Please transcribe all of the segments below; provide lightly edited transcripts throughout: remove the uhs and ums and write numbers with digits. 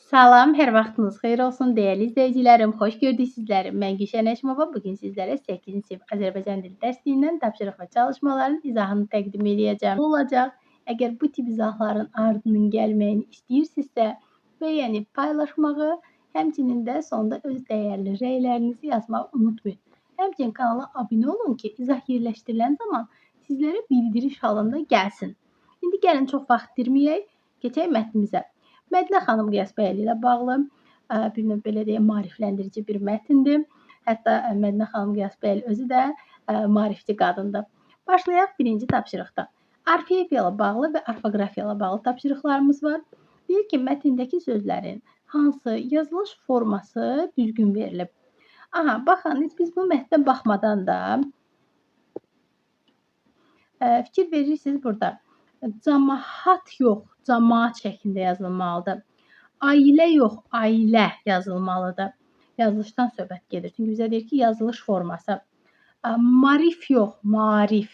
Salam, hər vaxtınız xeyir olsun dəyərli izləyicilərim. Xoş gördük sizləri. Mən Gülşən Əşmova. Bugün sizlərə 8-ci sinif Azərbaycan dili dərsliyindən tapşırıq və çalışmaların izahını təqdim edəcəm. Olacaq. Əgər bu tip izahların ardının gəlməyini istəyirsinizsə, bəyənib paylaşmağı, həmçinin də sonda öz dəyərli rəylərinizi yazmağı unutmayın. Həmçinin kanala abunə olun ki, izah yerləşdirilən zaman sizlərə bildiriş halında gəlsin. İndi gəlin çox vaxt itirməyək, keçək mətnimizə. Mədinə xanım Qiyasbəyli ilə bağlı bir növ belə deyək, maarifləndirici bir mətndir. Hətta Mədinə xanım Qiyasbəyli özü də maarifçi qadındır. Başlayaq birinci tapşırıqdan. Orfoepiya ilə bağlı və orfoqrafiya ilə bağlı tapşırıqlarımız var. Deyir ki, mətndəki sözlərin hansı yazılış forması düzgün verilib. Aha, baxın, biz bu mətnə baxmadan da fikir verirsiniz burada. Cəmaət yox, cəmaət şəklində yazılmalıdır. Ailə yox, ailə yazılmalıdır. Yazılışdan söhbət gedir. Çünki bizə deyir ki, yazılış forması. Marif yox, marif.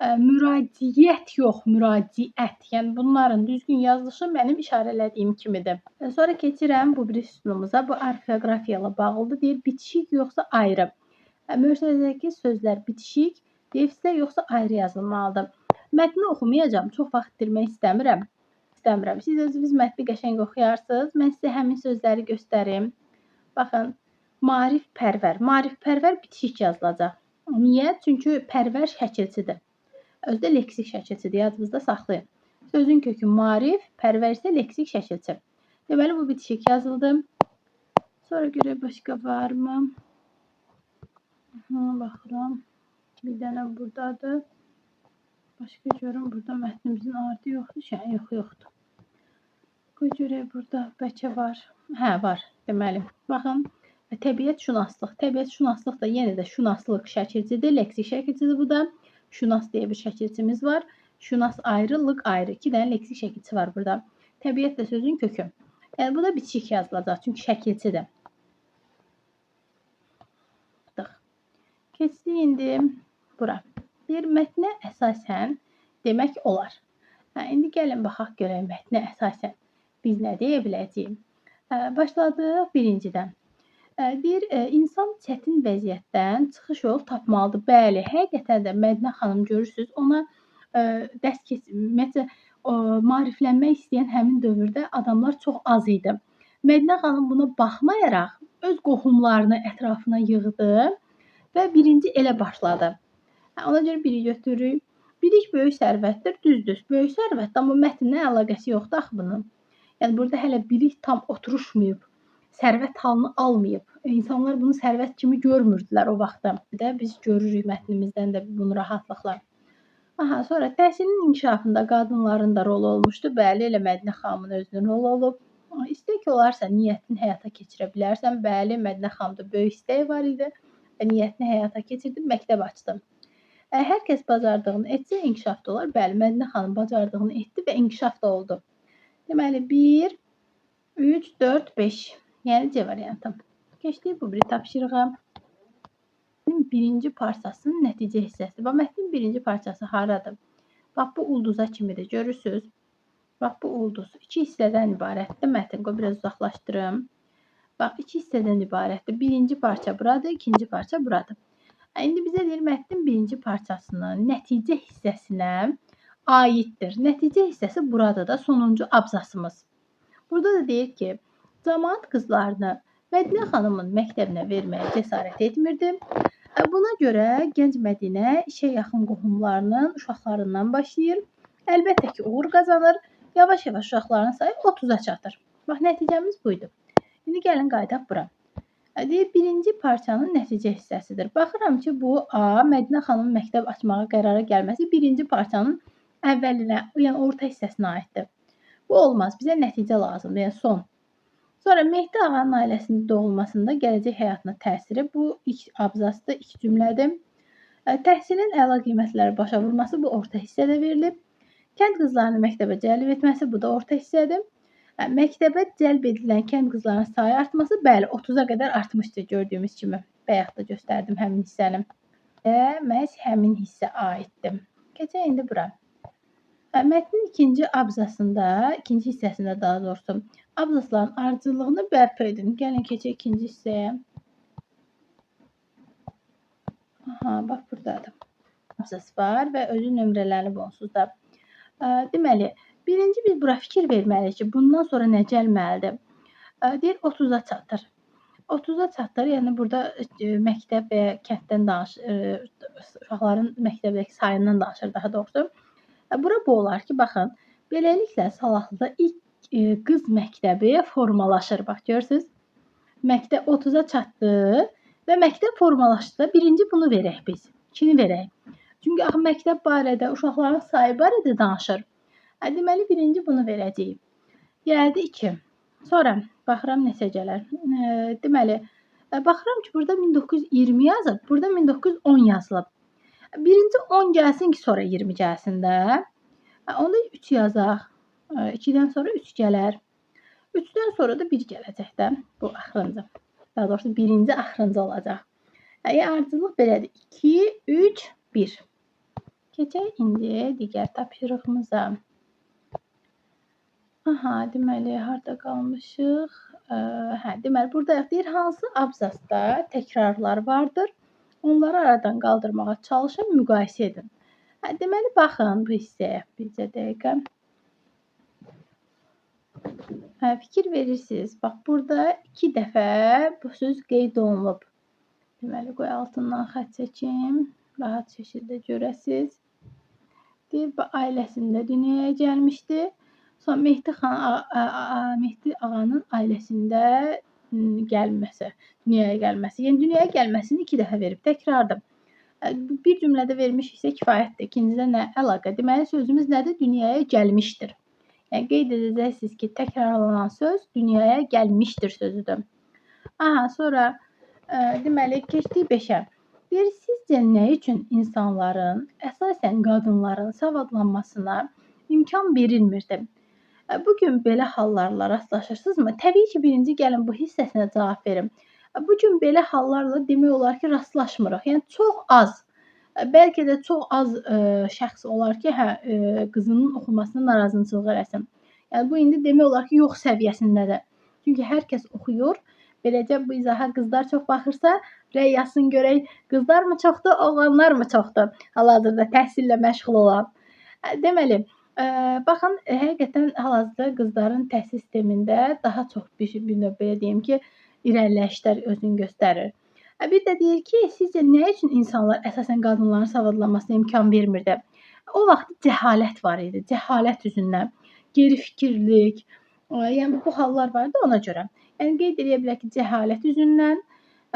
Müraciət yox, müraciət. Yəni bunların düzgün yazılışı mənim işarələdiyim kimidir. Sonra keçirəm bu bir üslubumuza. Bu orfoqrafiya ilə bağlıdır. Deyir bitişik yoxsa ayrı. Möhtəzədəki sözlər bitişik, defisdə yoxsa ayrı yazılmalıdır. Mətni oxumayacağam. Çox vaxt itirmək istəmirəm. Siz özünüz mətni qəşəng oxuyarsınız. Mən sizə həmin sözləri göstərim. Baxın, maarifpərvər. Maarifpərvər bitişik yazılacaq. Niyə? Çünki pərvər şəkilçidir. Özdə leksik şəkilçidir. Yadınızda saxlayın. Sözün kökü maarif, pərvər isə leksik şəkilçi. Deməli, bu bitişik yazıldı. Sonra görə başqa varmı? Baxıram. Bir dənə buradadır. Başqa görüm, burada mətnimizin ardı yoxdur. Yoxdur. Qoy görək, burada bəlkə var. Hə, var. Deməli, baxın, təbiət şünaslıq. Təbiət şünaslıq da yenə də şünaslıq şəkilçidir, leksik şəkilçidir bu da. Şünas deyə bir şəkilçimiz var. Şünas ayrı, lıq ayrı. 2 dənə leksik şəkilçi var burada. Təbiət də sözün kökü. Yəni, bu da bitişik yazılacaq, çünki şəkilçidir. Keçdik indi bura. Bir mətnə əsasən demək olar. İndi gəlin baxaq görək mətnə əsasən biz nə deyə biləcəyik. Başladıq birincidən. Deyir, insan çətin vəziyyətdən çıxış yolu tapmalıdır. Bəli, həqiqətən də Mədinə xanım görürsünüz, ona dəst keçirməkcə maariflənmək istəyən həmin dövrdə adamlar çox az idi. Mədinə xanım buna baxmayaraq öz qohumlarını ətrafına yığdı və birinci elə başladı. Ona görə biri götürürük. Bilik böyük sərvətdir, düzdür. Böyük sərvətdir, amma mətnlə əlaqəsi yoxdur axı bunun. Yəni, burada hələ bilik tam oturuşmayıb, sərvət halını almayıb. İnsanlar bunu sərvət kimi görmürdülər o vaxtda. Biz görürük mətnimizdən də bunu rahatlıqla. Sonra təhsilin inkişafında qadınların da rolu olmuşdu. Bəli, elə Mədinə xanımın özünün rolu olub. İstək olarsa niyyətini həyata keçirə bilərsən. Bəli, Mədinə xanımda böyük istək var idi və niyyətini həyata keçirdi, məktəb açdı. Hər kəs bacardığını etsə, inkişaf da olar. Bəli, Mədinə xanım bacardığını etdi və inkişaf da oldu. Deməli, 1, 3, 4, 5. Yəni, C variantı. Keçdik bu bir tapşırığa. Birinci parçasının nəticə hissəsi. Bax, mətnin birinci parçası haradır? Bax, bu ulduza kimidir. Görürsünüz? Bax, bu ulduz. 2 hissədən ibarətdir. Mətn, qoy biraz uzaqlaşdırım. Bax, 2 hissədən ibarətdir. Birinci parça buradır, ikinci parça buradır. İndi bizə deyir, mətnin birinci parçasının nəticə hissəsinə aiddir. Nəticə hissəsi burada da sonuncu abzasımız. Burada da deyir ki, cəmaət qızlarını Mədinə xanımın məktəbinə verməyə cəsarət etmirdi. Buna görə gənc Mədinə işə yaxın qohumlarının uşaqlarından başlayır. Əlbəttə ki, uğur qazanır. Yavaş-yavaş uşaqların sayı 30-a çatır. Bax, nəticəmiz buydu. İndi gəlin qaydaq bura. Deyir, birinci parçanın nəticə hissəsidir. Baxıram ki, bu A, Mədinə xanımın məktəb açmağa qərara gəlməsi birinci parçanın əvvəlinə, yəni orta hissəsinə aiddir. Bu olmaz, bizə nəticə lazımdır, yəni son. Sonra Mehdi ağanın ailəsində doğulmasında gələcək həyatına təsiri, bu ilk abzasda 2 cümlədir. Təhsilin əla qiymətləri başa vurması, bu orta hissədə verilib. Kənd qızlarını məktəbə cəlb etməsi, bu da orta hissədir. Məktəbə cəlb edilən kənd qızlarının sayı artması, bəli, 30-a qədər artmışdır gördüyümüz kimi. Bayaq da göstərdim həmin hissəni. Məhz həmin hissə aiddir. Keçək indi bura. Mətnin ikinci abzasında, ikinci hissəsində daha doğrusu, abzasların ardıcıllığını bərpa edin. Gəlin keçək ikinci hissəyə. Aha, bax buradadır. Abzas var və özü nömrələri onsuz da. Deməli, birinci biz bura fikir verməliyik ki, bundan sonra nə gəlməlidir? Deyir 30-a çatır. 30-a çatır, yəni burada məktəb və ya kənddən danışır, uşaqların məktəbdəki sayından danışır daha doğrusu. Bura bu olar ki, baxın, beləliklə Salahlıda ilk qız məktəbi formalaşır. Bax, görürsünüz? Məktəb 30-a çatdı və məktəb formalaşdı. Birinci bunu verək biz, ikini verək. Çünki axı məktəb barədə, uşaqların sayı barədə danışır. Deməli, birinci bunu verəcəyik. Gəldi 2. Sonra baxıram neçə gələr. Deməli, baxıram ki, burada 1920 yazıb, burada 1910 yazılıb. Birinci 10 gəlsin ki, sonra 20 gəlsin də. Onda 3 yazaq. 2-dən sonra 3 gələr. 3-dən sonra da 1 gələcək də. Bu axırıncı. Daha doğrusu birinci axırıncı olacaq. Ardıcıllıq belədir. 2, 3, 1. Keçək indi digər tapşırığımıza. Aha, deməli, harada qalmışıq? Deməli, burada deyir, hansı abzasda təkrarlar vardır? Onları aradan qaldırmağa çalışın, müqayisə edin. Deməli, baxın bu hissəyə bircə dəqiqə. Fikir verirsiniz. Bax, burada 2 dəfə bu söz qeyd olunub. Deməli, qoy altından xətt çəkim. Rahat şəkildə görəsiniz. Deyir, ailəsində dünyaya gəlmişdi. Sonra Mehdi ağanın ailəsində dünyaya gəlməsi. Yəni, dünyaya gəlməsini 2 dəfə verib, təkrardır. Bir cümlədə vermişiksə kifayətdir. İkincidə nə əlaqə? Deməli, sözümüz nədir? Dünyaya gəlmişdir. Yəni, qeyd edəcəksiniz ki, təkrarlanan söz dünyaya gəlmişdir sözüdür. Sonra deməli, keçdik 5-ə. Deyir, sizcə nə üçün insanların, əsasən qadınların savadlanmasına imkan verilmirdi? Bugün belə hallarla rastlaşırsınızmı? Təbii ki, birinci gəlin bu hissəsinə cavab verin. Bugün belə hallarla demək olar ki, rastlaşmırıq. Yəni, çox az, bəlkə də çox az şəxs olar ki, qızının oxumasına narazıçılıq eləsin. Yəni, bu indi demək olar ki, yox səviyyəsindədir. Çünki hər kəs oxuyur. Beləcə bu izaha qızlar çox baxırsa, rəy yazsın görək, qızlar mı çoxdur, oğlanlar mı çoxdur? Hal-hazırda təhsillə məşğul olan. Deməli, baxın, həqiqətən hal-hazırda qızların təhsil sistemində daha çox bir növ belə deyim ki, irəliləyişlər özünü göstərir. Bir də deyir ki, sizcə nə üçün insanlar əsasən qadınların savadlanmasına imkan vermirdi? O vaxt cəhalət var idi, cəhalət üzündən, geri fikirlik, yəni bu hallar vardı ona görə. Yəni qeyd edə bilərik ki, cəhalət üzündən,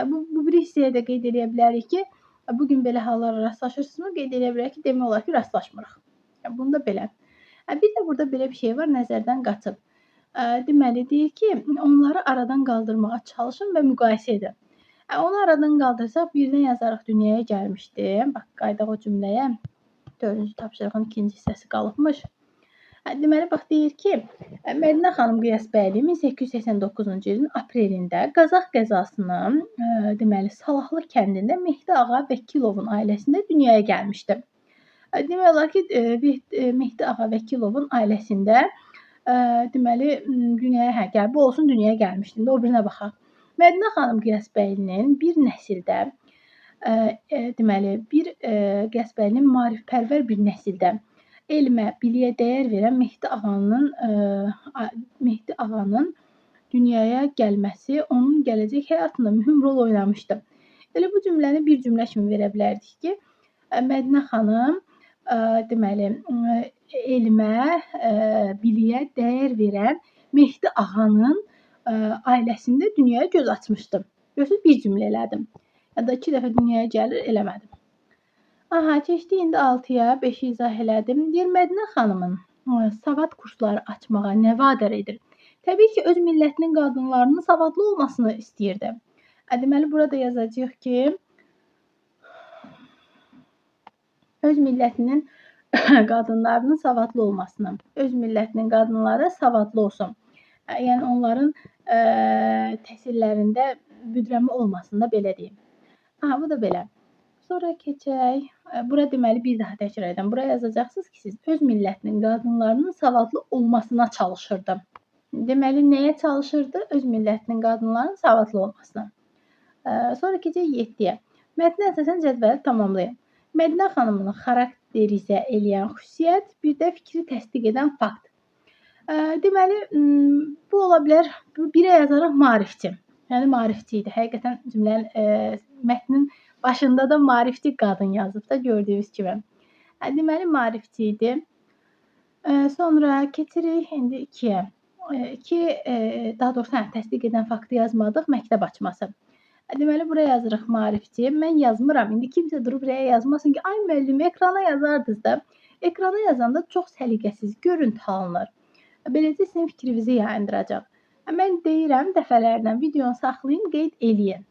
bu bir hissəyə də qeyd edə bilərik ki, bugün belə hallara rastlaşırsınızmı? Qeyd edə bilərik ki, demək olar ki, rastlaşmırıq. Yəni bunda belə. Bir də burada belə bir şey var, nəzərdən qaçıb. Deməli, deyir ki, onları aradan qaldırmağa çalışın və müqayisə edin. Onu aradan qaldırsaq, birdən yazarıq dünyaya gəlmişdi. Bax, qaydaq o cümləyə. 4-cü tapşırığın ikinci hissəsi qalıbmış. Deməli, bax, deyir ki, Mədinə xanım Qiyasbəyli 1889-cu ilin aprelində Qazax qəzasının, deməli, Salahlı kəndində Mehdi ağa Vəkilovun ailəsində dünyaya gəlmişdi. Demək olar ki, Mehdi ağa Vəkilovun ailəsində deməli, dünyaya, bu olsun dünyaya gəlmişdi. İndi o birinə baxaq. Mədinə xanım Qiyasbəylinin bir nəsildə, deməli, Qiyasbəylinin maarifpərvər bir nəsildə elmə, biliyə dəyər verən Mehdi ağanın dünyaya gəlməsi onun gələcək həyatında mühüm rol oynamışdı. Elə bu cümləni bir cümlə kimi verə bilərdik ki, Mədinə xanım deməli, elmə, biliyə dəyər verən Mehdi ağanın ailəsində dünyaya göz açmışdım. Görürsünüz, bir cümlə elədim. Ya da 2 dəfə dünyaya gəlir, eləmədim. Keçdik indi 6-ya, 5-i izah elədim. Deyir, Mədinə xanımın savad kursları açmağa nə vadar edir? Təbii ki, öz millətinin qadınlarının savadlı olmasını istəyirdi. Deməli, burada yazacağıq ki, öz millətinin qadınlarının savadlı olmasını, öz millətinin qadınları savadlı olsun. Yəni, onların təhsillərində büdrəmə olmasını da belə deyim. Bu da belə. Sonra keçək. Bura deməli bir daha təkrar edirəm. Bura yazacaqsınız ki, siz öz millətinin qadınlarının savadlı olmasına çalışırdı. Deməli, nəyə çalışırdı? Öz millətinin qadınlarının savadlı olmasına. Sonra keçək 7-yə. Mətnə əsasən cədvəli tamamlayın. Mədinə xanımını xarakterizə eləyən xüsusiyyət, bir də fikri təsdiq edən fakt. Deməli, bu ola bilər, birə yazaraq maarifçi. Yəni, maarifçi idi. Həqiqətən cümlənin, mətnin başında da maarifçi qadın yazıb da, gördüyünüz kimi. Deməli, maarifçi idi. Sonra keçirik indi 2-yə. 2, daha doğrusu, təsdiq edən faktı yazmadıq, məktəb açması. Deməli, buraya yazırıq maarifçi. Mən yazmıram. İndi kimsə durub buraya yazmasın ki, ay müəllim, ekrana yazardınız da. Ekrana yazanda çox səliqəsiz görüntü alınır. Beləcə sizin fikrinizi yayındıracaq. Mən deyirəm, dəfələrlə videonu saxlayın, qeyd eləyin.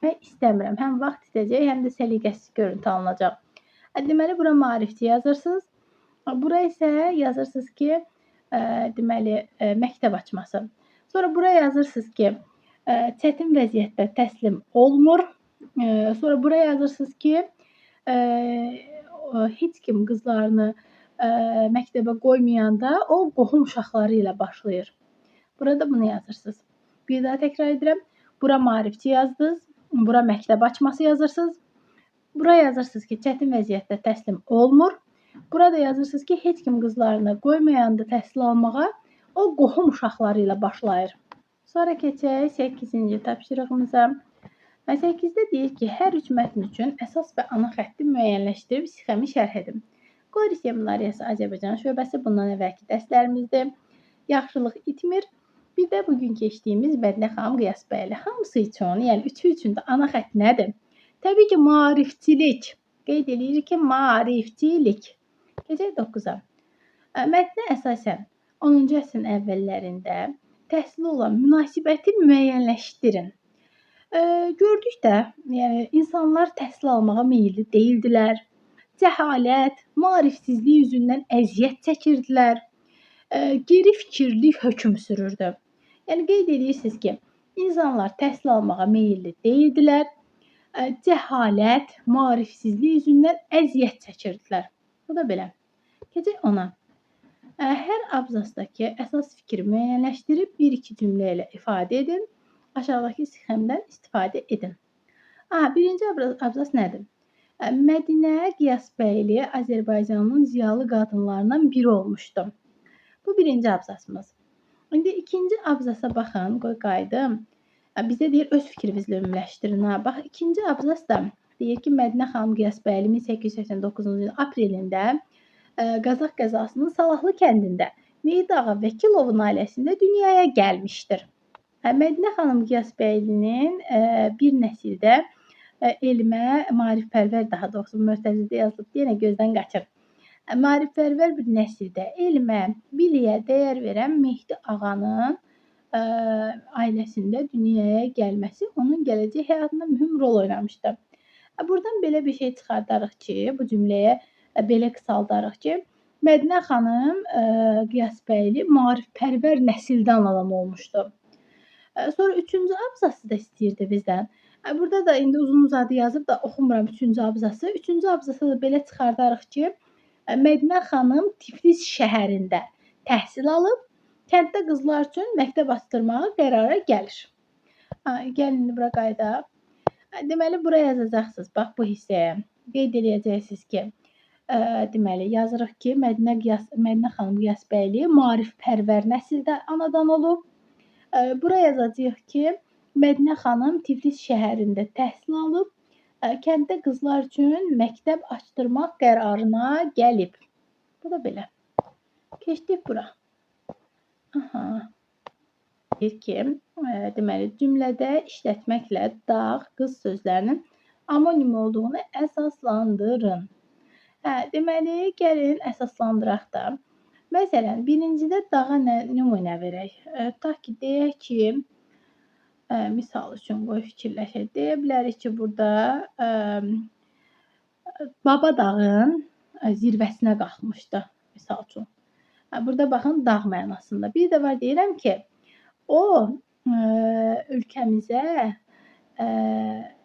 Mən istəmirəm. Həm vaxt itəcək, həm də səliqəsiz görüntü alınacaq. Deməli, bura maarifçi yazırsınız. Bura isə yazırsınız ki, deməli, məktəb açması. Sonra bura yazırsınız ki, çətin vəziyyətdə təslim olmur. Sonra bura yazırsınız ki, heç kim qızlarını məktəbə qoymayanda o qohum uşaqları ilə başlayır. Burada bunu yazırsınız. Bir daha təkrar edirəm. Bura maarifçi yazdınız. Bura məktəb açması yazırsınız. Bura yazırsınız ki, çətin vəziyyətdə təslim olmur. Burada yazırsınız ki, heç kim qızlarını qoymayanda təhsil almağa o qohum uşaqları ilə başlayır. Sonra keçək 8-ci tapşırığımıza. 8-də deyir ki, hər üç mətn üçün əsas və ana xətti müəyyənləşdirib sxemi şərh edin. Qori Seminariyası Azərbaycan şöbəsi bundan əvvəlki dərslərimizdir. Yaxşılıq itmir. Bir də bugün keçdiyimiz Mədinə xanım Qiyasbəyli. Hamısı üçün, yəni üçü üçün də ana xətt nədir? Təbii ki, maarifçilik. Qeyd edirik ki, maarifçilik. Keçək 9-a. Mətnə əsasən 10-cu əsrin əvvəllərində təhsilə olan münasibəti müəyyənləşdirin. Gördük də, yəni insanlar təhsil almağa meyilli deyildilər. Cəhalət, maarifsizlik üzündən əziyyət çəkirdilər. Geri fikirli hökm sürürdü. Yəni qeyd edirsiniz ki, insanlar təhsil almağa meyilli deyildilər. Cəhalət, maarifsizlik üzündən əziyyət çəkirdilər. Bu da belə. Keçək 10-a. Hər abzasdakı əsas fikri müəyyənləşdirib 1-2 cümlə ilə ifadə edin. Aşağıdakı sxemdən istifadə edin. Birinci abzas nədir? Mədinə Qiyasbəyli Azərbaycanın ziyalı qadınlarından biri olmuşdu. Bu birinci abzasımız. İndi ikinci abzasa baxın, qoy qayıdım. Bizə deyir, öz fikrinizlə ümumiləşdirin. Bax, ikinci abzas da deyir ki, Mədinə xanım Qiyasbəyli 1889-cu ilin aprelində Qazaq qəzasının Salahlı kəndində Meyid ağa Vəkilovun ailəsində dünyaya gəlmişdir. Mədinə xanım Qiyasbəylinin bir nəsildə elmə, maarifpərvər, daha doğrusu mötəzildə yazılıb, yenə gözdən qaçır. Maarifpərvər bir nəsildə elmə, biliyə dəyər verən Mehdi ağanın ailəsində dünyaya gəlməsi onun gələcək həyatında mühüm rol oynamışdı. Buradan belə bir şey çıxardarıq ki, bu cümləyə belə qısaldarıq ki, Mədinə xanım Qiyasbəyli maarifpərvər nəsildən adam olmuşdu. Sonra 3-cü abzası da istəyirdi bizdən. Burada da indi uzun-uzadı yazıb da oxumuram 3-cü abzası. 3-cü abzası da belə çıxardarıq ki, Mədinə xanım Tiflis şəhərində təhsil alıb, kənddə qızlar üçün məktəb açdırmağa qərara gəlir. Gəlin indi bura qayıdaq. Deməli, bura yazacaqsınız. Bax, bu hissəyə qeyd edəcəksiniz ki, deməli, yazırıq ki, Mədinə xanım Qiyasbəyli maarifpərvər nəsildə anadan olub. Bura yazacağıq ki, Mədinə xanım Tiflis şəhərində təhsil alıb, kənddə qızlar üçün məktəb açdırmaq qərarına gəlib. Bu da belə. Keçdik bura. Deyir ki, deməli, cümlədə işlətməklə dağ, qız sözlərinin amonim olduğunu əsaslandırın. Deməli, gəlin əsaslandıraq da. Məsələn, birincidə dağa nümunə verək. Tutaq ki, deyək ki, misal üçün qoy fikirləşək. Deyə bilərik ki, burada Baba dağın zirvəsinə qalxmışdı, misal üçün. Burada baxın, dağ mənasında. Bir də var, deyirəm ki, o ölkəmizə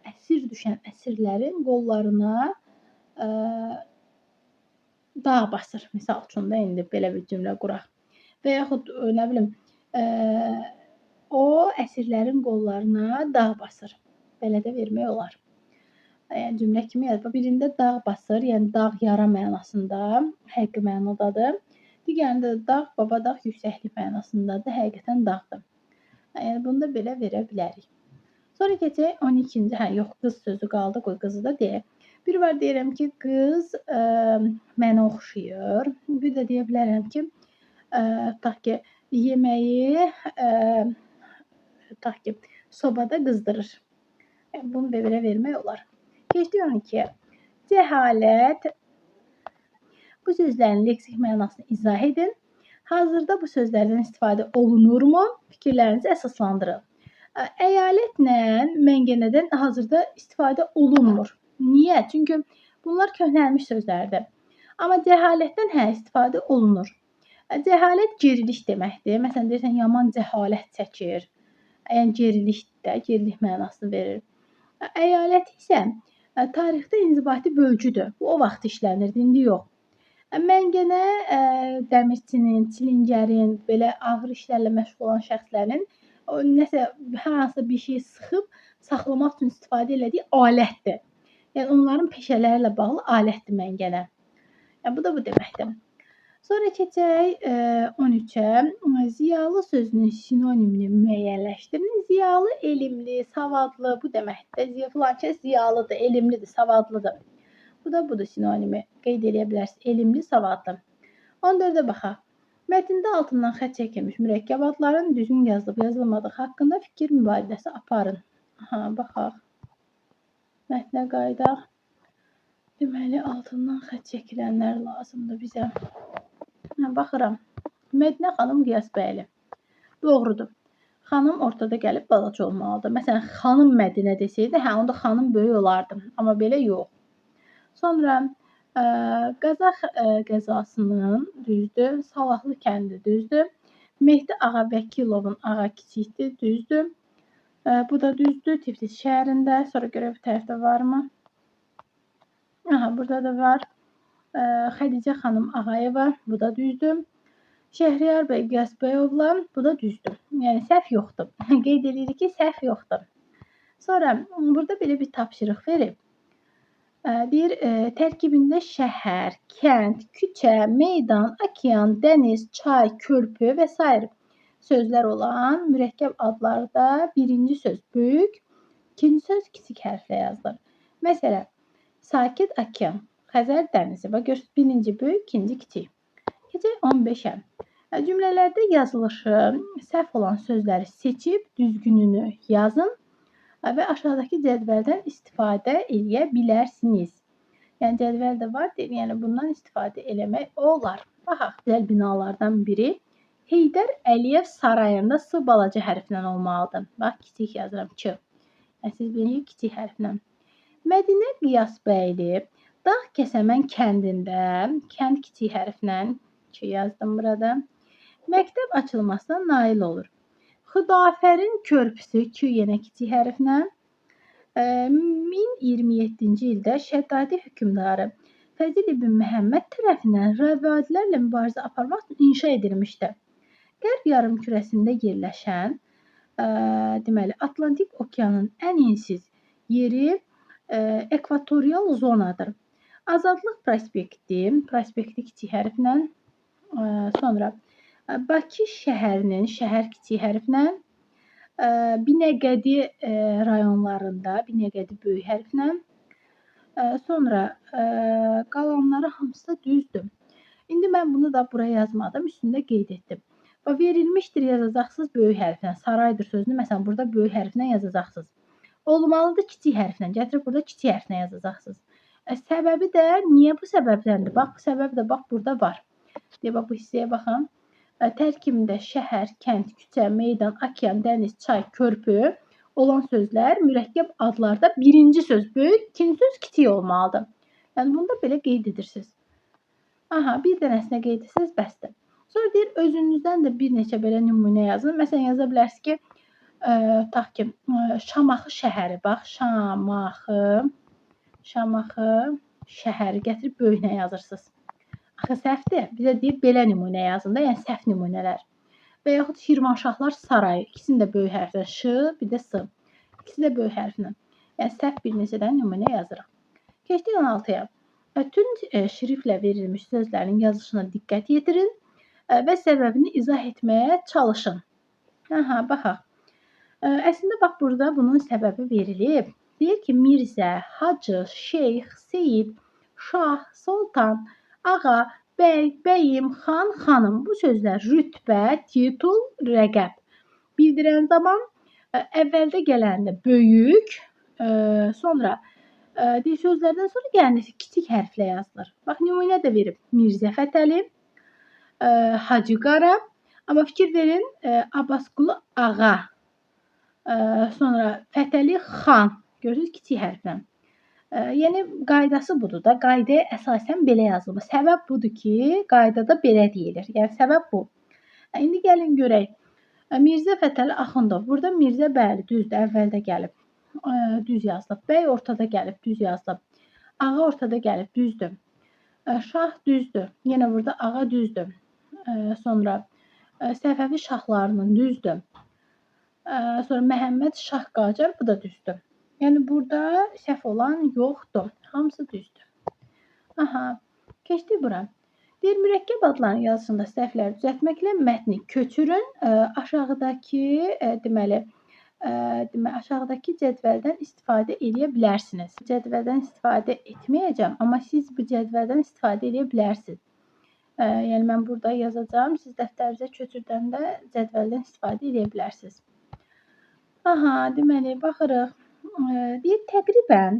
əsir düşən əsirlərin qollarına dağ basır. Misal üçün də indi belə bir cümlə quraq. Və yaxud nə bilim, o əsirlərin qollarına dağ basır. Belə də vermək olar. Yəni cümlə kimi yazılır. Birində dağ basır, yəni dağ yara mənasında, həqiqi mənadadır. Digərində də dağ, baba dağ yüksəklik mənasındadır, həqiqətən dağdır. Yəni bunu da belə verə bilərik. Sonra keçək 12-ci, yox, qız sözü qaldı, qoy qızı da deyək. Bir var deyirəm ki, qız mənə oxşayır. Bir də deyə bilərəm ki, tutaq ki, yeməyi tutaq ki, sobada qızdırır. Yəni bunu belə vermək olar. Keçdik 12-yə. Cəhalət. Bu sözlərin leksik mənasını izah edin. Hazırda bu sözlərdən istifadə olunurmu? Fikirlərinizi əsaslandırın. Əyalətlə məngənədən hazırda istifadə olunmur. Niyə? Çünki bunlar köhnəlmiş sözlərdir. Amma cəhalətdən istifadə olunur. Cəhalət gerilik deməkdir. Məsələn, deyirsən, yaman cəhalət çəkir. Yəni gerilikdə, gerilik mənasını verir. Əyalət isə tarixdə inzibati bölgüdür. Bu o vaxt işlənirdi, indi yox. Məngənə dəmirçinin, çilingərin, belə ağır işlərlə məşğul olan şəxslərin nəsə hansısa bir şey sıxıb saxlamaq üçün istifadə etdiyi alətdir. Yəni onların peşələrlə bağlı alətdir məngənə. Yəni bu da bu deməkdir. Sonra keçək 13-ə. Ziyalı sözünün sinonimini müəyyənləşdirin. Ziyalı, elmli, savadlı bu deməkdir. Filan kəs ziyalıdır, elmlidir, savadlıdır. Bu da budur sinonimi. Qeyd edə bilərsiniz. Elmli, savadlı. 14-ə baxaq. Mətndə altından xətt çəkilmiş mürəkkəb adların düzgün yazılıb yazılmadığı haqqında fikir mübadiləsi aparın. Baxaq. Mətnə qaydaq. Deməli, altından xətt çəkilənlər lazımdır bizə. Baxıram. Mədinə xanım Qiyasbəyli. Doğrudur. Xanım ortada gəlib balaca olmalıdır. Məsələn, xanım Mədinə desəydi, onda xanım böyük olardı. Amma belə yox. Sonra Qazax qəzasının düzdür. Salahlı kəndi düzdür. Mehdi Ağa Vəkilovun ağa kiçikdir, düzdür. Bu da düzdür. Tiflis şəhərində. Sonra görə bu tərəfdə varmı? Burada da var. Xədicə xanım Ağayeva. Bu da düzdür. Şəhriyar bəy Qiyasbəyovla. Bu da düzdür. Yəni səhv yoxdur. Qeyd edirik ki, səhv yoxdur. Sonra burada belə bir tapşırıq verib. Deyir, tərkibində şəhər, kənd, küçə, meydan, okean, dəniz, çay, körpü və s. sözlər olan mürəkkəb adlarda birinci söz böyük, ikinci söz kiçik hərflə yazılır. Məsələn, Sakit okean, Xəzər dənizi. Bax, görürsünüz, birinci böyük, ikinci kiçik. Keçək 15-ə. Cümlələrdə yazılışı səhv olan sözləri seçib düzgününü yazın. Və aşağıdakı cədvəldən istifadə edə bilərsiniz. Yəni cədvəl də var, yəni bundan istifadə eləmək olar. Baxaq, gözəl binalardan biri Heydər Əliyev sarayında S balaca hərflə olmalıdır. Bax, kiçik yazıram, Q. Yəni siz bilirsiniz, kiçik hərflə. Mədinə Qiyasbəyli Dağ Kəsəmən kəndində, kənd kiçik hərflə Q yazdım burada. Məktəb açılmasına nail olur. Xudafərin körpüsü Q yenə kiçik hərflə 1027-ci ildə Şəddadi hökmdarı Fəzil ibn Məhəmməd tərəfindən rəvadilərlə mübarizə aparmaq üçün inşa edilmişdir. Qərb yarımkürəsində yerləşən deməli Atlantik okeanın ən ensiz yeri ekvatorial zonadır. Azadlıq prospekti kiçik hərflə sonra Bakı şəhərinin şəhər kiçik hərflə Binəqədi rayonlarında Binəqədi böyük hərflə sonra qalanları hamısı da düzdür. İndi mən bunu da buraya yazmadım, üstündə qeyd etdim. Verilmişdir yazacaqsınız böyük hərflə. Saraydır sözünü məsələn burada böyük hərflə yazacaqsınız. Olmalıdır kiçik hərflə. Gətirib burada kiçik hərflə yazacaqsınız. Səbəbi də niyə bu səbəbdəndir? Bax bu səbəb də bax burada var. Deyə bax bu hissəyə baxın. Tərkibində şəhər, kənd, küçə, meydan, okean, dəniz, çay, körpü olan sözlər mürəkkəb adlarda birinci söz böyük, ikinci söz kiçik olmalıdır. Yəni bunu da belə qeyd edirsiniz. Bir dənəsinə qeyd etsiniz, bəsdir. Sonra deyir, özünüzdən də bir neçə belə nümunə yazın. Məsələn, yaza bilərsiniz ki, Tutaq ki, Şamaxı şəhəri, bax, Şamaxı şəhəri gətirib böyüklə yazırsınız. Axı səhvdir. Bizə deyir belə nümunə yazın da, yəni səhv nümunələr. Və yaxud Şirvanşahlar sarayı. İkisini də böyük hərflə Ş, bir də S. İkisi də böyük hərflə. Yəni səhv bir neçədən nümunə yazırıq. Keçdik 16-ya. Tünc şriftlə verilmiş sözlərin yazılışına diqqət yetirin və səbəbini izah etməyə çalışın. Baxaq. Əslində bax burada bunun səbəbi verilib. Deyir ki, Mirzə, Hacı, Şeyx, Seyid, Şah, Sultan, Ağa, bəy, bəyim, xan, xanım. Bu sözlər rütbə, titul, rəqəb bildirən zaman əvvəldə gələndə böyük, sonra sözlərdən sonra gələndə kiçik hərflə yazılır. Bax, nümunə də verib. Mirzə Fətəli, Hacı Qara, amma fikir verin, Abbasqulu Ağa, sonra Fətəli xan. Görürsünüz, kiçik hərflə. Yəni, qaydası budur da. Qaydaya əsasən belə yazılır. Səbəb budur ki, qaydada belə deyilir. Yəni, səbəb bu. İndi gəlin görək. Mirzə Fətəli Axundov. Burada Mirzə bəli, düzdür, əvvəldə gəlib. Düz yazılıb. Bəy ortada gəlib, düz yazılıb. Ağa ortada gəlib, düzdür. Şah düzdür. Yenə burada ağa düzdür. Sonra Səfəvi şahlarının düzdür. Sonra Məhəmməd Şah Qacar, bu da düzdür. Yəni, burada səhv olan yoxdur. Hamısı düzdür. Keçdik bura. Deyir, mürəkkəb adların yazısında səhvləri düzəltməklə mətni köçürün. Aşağıdakı cədvəldən istifadə edə bilərsiniz. Cədvəldən istifadə etməyəcəm, amma siz bu cədvəldən istifadə edə bilərsiniz. Yəni, mən burada yazacağım. Siz dəftərinizə köçürdəndə cədvəldən istifadə edə bilərsiniz. Deməli, baxırıq. Deyir, təqribən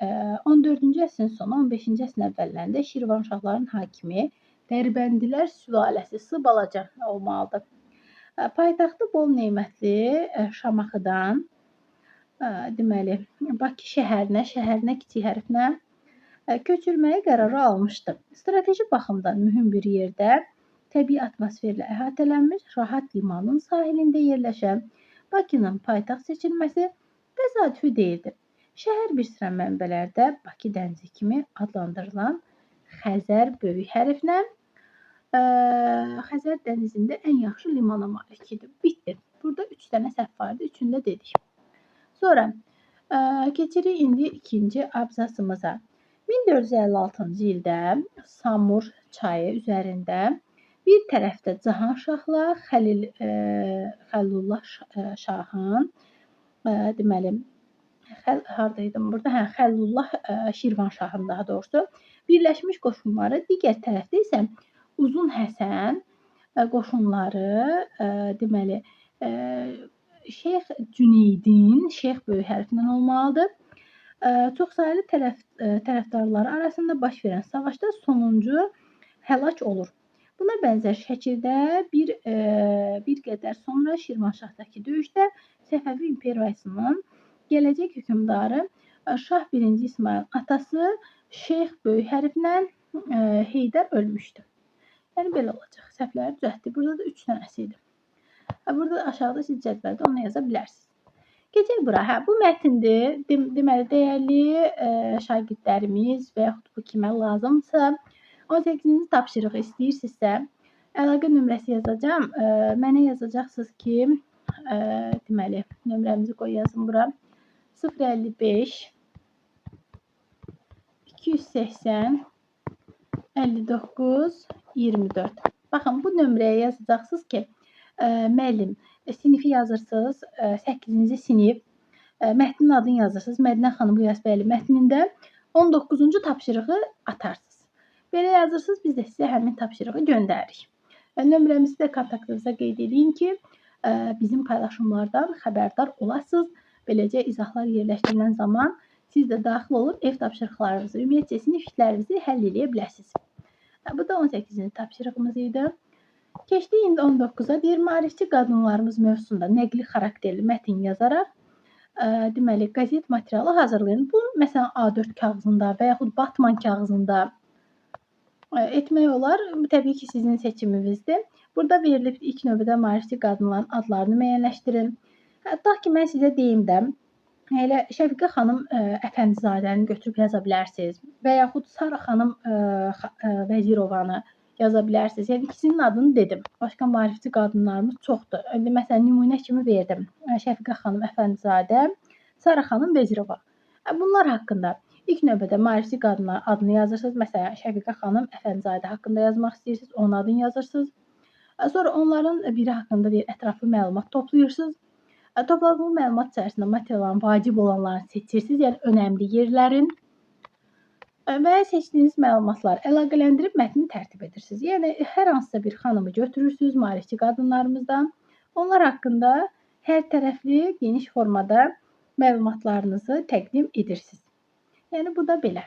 14-cü əsrin sonu, 15-ci əsrin əvvəllərində Şirvanşahların hakimi Dərbəndilər sülaləsi S balaca olmalıdır. Paytaxtı bol neymətli Şamaxıdan, deməli, Bakı şəhərinə kiçik hərflə köçürməyə qərarı almışdı. Strateji baxımdan mühüm bir yerdə təbii atmosferlə əhatələnmiş, rahat limanın sahilində yerləşən Bakının paytaxt seçilməsi təsadüfi deyildi. Şəhər bir sıra mənbələrdə Bakı dənizi kimi adlandırılan Xəzər böyük hərflə Xəzər dənizində ən yaxşı limana malikdir. Bitdi. Burada 3 dənə səhv vardı. Üçünü də dedik. Sonra keçirik indi ikinci abzasımıza. 1456-cı ildə Samur çayı üzərində bir tərəfdə Cahanşahla Xəlilullah Şahın, deməli, haradaydım burada? Xəlilullah Şirvanşahın daha doğrusu birləşmiş qoşunları, digər tərəfdə isə Uzun Həsən qoşunları, deməli, Şeyx Cüneydin, Şeyx böyük hərflə olmalıdır. Çoxsaylı tərəfdarları arasında baş verən savaşda sonuncu həlak olur. Buna bənzər şəkildə bir qədər sonra Şirvanşahdakı döyüşdə Səfəvi imperiyasının gələcək hökmdarı Şah 1-ci İsmayıl atası Şeyx böyük hərflə Heydər ölmüşdü. Yəni belə olacaq. Səhvləri düzəltdik. Burada da 3 dənəsi idi. Burada aşağıda siz cədvəldə onu yaza bilərsiniz. Keçək bura. Bu mətindir. Deməli, dəyərli şagirdlərimiz və yaxud bu kimə lazımsa 18-ci tapşırığı istəyirsinizsə, əlaqə nömrəsi yazacağam. Mənə yazacaqsınız ki, deməli, nömrəmizi qoy yazın bura. 055 280 59 24. Baxın, bu nömrəyə yazacaqsınız ki, müəllim, sinifi yazırsınız, 8-ci sinif, mətnin adını yazırsınız, Mədinə xanım Qiyasbəyli mətnində 19-cu tapşırığı atarsınız. Belə yazırsınız, biz də sizə həmin tapşırığı göndəririk. Nömrəmizi də kontaktınıza qeyd edin ki, bizim paylaşımlardan xəbərdar olasınız. Beləcə izahlar yerləşdirilən zaman siz də daxil olub ev tapşırıqlarınızı, ümumiyyətcə sinif işlərinizi həll edə biləsiniz. Bu da 18-ci tapşırığımız idi. Keçdik indi 19-a. Deyir, maarifçi qadınlarımız mövzusunda nəqli xarakterli mətin yazaraq, deməli, qəzet materialı hazırlayın. Bu, məsələn, A4 kağızında və yaxud batman kağızında etmək olar. Təbii ki, sizin seçiminizdir. Burada verilib ilk növbədə maarifçi qadınların adlarını müəyyənləşdirin. Tutaq ki, mən sizə deyim də, elə Şəfiqə xanım Əfəndizadəni götürüb yaza bilərsiniz və yaxud Sara xanım Vəzirovanı yaza bilərsiniz. Yəni ikisinin adını dedim. Başqa maarifçi qadınlarımız çoxdur. İndi məsələn nümunə kimi verdim. Şəfiqə xanım Əfəndizadə, Sara xanım Vəzirova. Bunlar haqqında ilk növbədə maarifçi qadınların adını yazırsınız. Məsələn, Şəfiqə xanım Əfəndizadə haqqında yazmaq istəyirsiniz, onun adını yazırsınız. Sonra onların biri haqqında ətraflı məlumat toplayırsınız. Topladığınız məlumat içərisində materialların vacib olanlarını seçirsiniz, yəni önəmli yerlərin və seçdiyiniz məlumatları əlaqələndirib mətni tərtib edirsiniz. Yəni hər hansısa bir xanımı götürürsünüz maarifçi qadınlarımızdan. Onlar haqqında hər tərəfli, geniş formada məlumatlarınızı təqdim edirsiniz. Yəni bu da belə.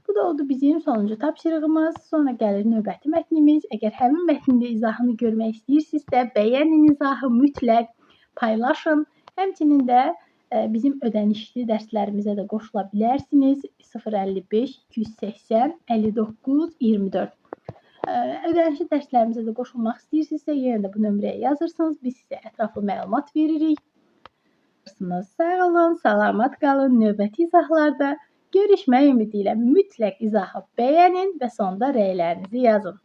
Bu da oldu bizim sonuncu tapşırığımız. Sonra gəlir növbəti mətnimiz. Əgər həmin mətnin də izahını görmək istəyirsinizsə, bəyənin izahı mütləq paylaşın. Həmçinin də bizim ödənişli dərslərimizə də qoşula bilərsiniz. 055 280 59 24. Ödənişli dərslərimizə də qoşulmaq istəyirsinizsə, yenə də bu nömrəyə yazırsınız. Biz sizə ətraflı məlumat veririk. Sağ olun, salamat qalın. Növbəti izahlarda görüşmək ümidi ilə mütləq izahı bəyənin və sonda rəylərinizi yazın.